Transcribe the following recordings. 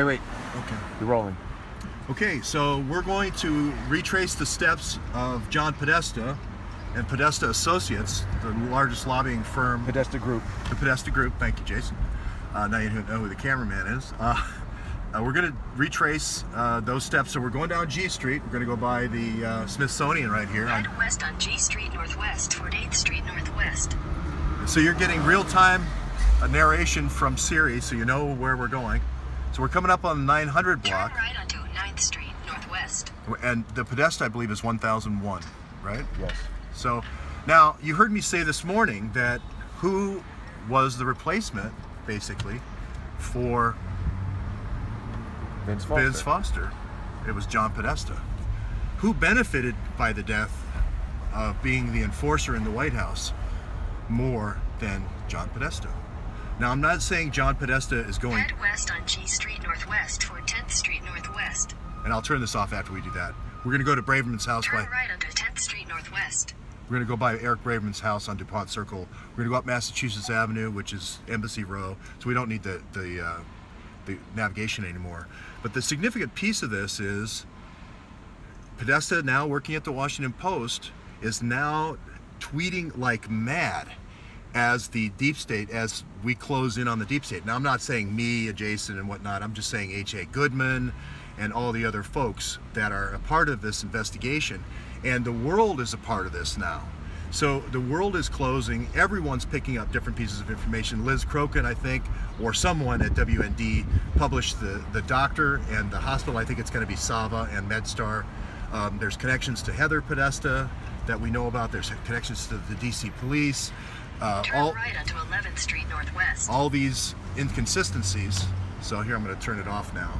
Wait. Okay. You're rolling. Okay, so we're going to retrace the steps of John Podesta and Podesta Associates, the largest lobbying firm. Podesta Group. The Podesta Group. Thank you, Jason. Now you know who the cameraman is. We're going to retrace those steps. So we're going down G Street. We're going to go by the Smithsonian right here. Head west on G Street Northwest toward 8th Street Northwest. So you're getting real-time narration from Siri, so you know where we're going. So we're coming up on the 900 block. Turn right onto 9th Street Northwest. And the Podesta, I believe, is 1001, right? Yes. So now you heard me say this morning that who was the replacement, basically, for Vince Foster? It was John Podesta. Who benefited by the death of being the enforcer in the White House more than John Podesta? Now, I'm not saying John Podesta is going... Head west on G Street Northwest toward 10th Street Northwest. And I'll turn this off after we do that. We're going to go to Braverman's house. Turn right onto 10th Street Northwest. We're going to go by Eric Braverman's house on DuPont Circle. We're going to go up Massachusetts Avenue, which is Embassy Row, so we don't need the navigation anymore. But the significant piece of this is Podesta, now working at the Washington Post, is now tweeting like mad as the deep state, as we close in on the deep state. Now, I'm not saying me, Jason, and whatnot. I'm just saying H.A. Goodman and all the other folks that are a part of this investigation. And the world is a part of this now. So the world is closing. Everyone's picking up different pieces of information. Liz Crokin, I think, or someone at WND published the doctor and the hospital. I think it's going to be Sava and MedStar. There's connections to Heather Podesta that we know about. There's connections to the DC police. Turn right onto 11th Street Northwest. All these inconsistencies. So here, I'm going to turn it off now.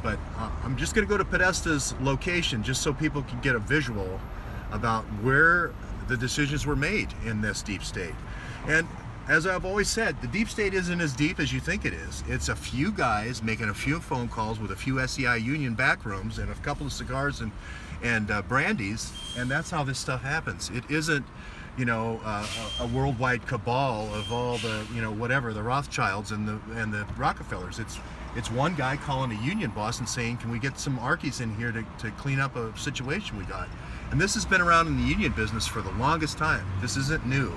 But I'm just going to go to Podesta's location just so people can get a visual about where the decisions were made in this deep state. And as I've always said, the deep state isn't as deep as you think it is. It's a few guys making a few phone calls with a few SEI union backrooms and a couple of cigars and brandies, and that's how this stuff happens. It isn't, you know, a worldwide cabal of all the, you know, whatever, the Rothschilds and the Rockefellers. It's one guy calling a union boss and saying, can we get some Arkies in here to clean up a situation we got? And this has been around in the union business for the longest time. This isn't new.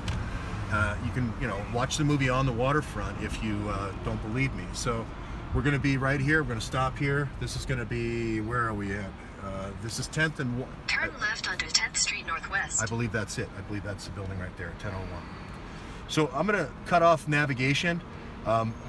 You can, you know, watch the movie On the Waterfront if you don't believe me. So we're going to be right here. We're going to stop here. This is going to be, where are we at? This is 10th and... Turn left onto 10th Street Northwest. I believe that's it. I believe that's the building right there, 1001. So I'm going to cut off navigation.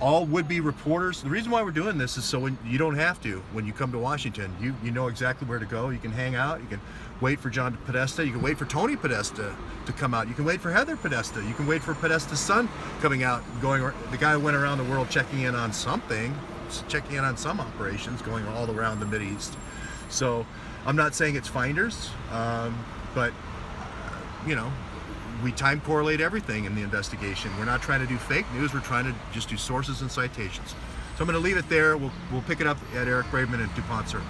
All would-be reporters. The reason why we're doing this is so when you don't have to, when you come to Washington, you know exactly where to go. You can hang out. You can wait for John Podesta. You can wait for Tony Podesta to come out. You can wait for Heather Podesta. You can wait for Podesta's son coming out, the guy who went around the world checking in on something, checking in on some operations going all around the Mideast. So I'm not saying it's finders, but you know, we time correlate everything in the investigation. We're not trying to do fake news. We're trying to just do sources and citations. So I'm going to leave it there. We'll pick it up at Eric Braverman at DuPont Circle.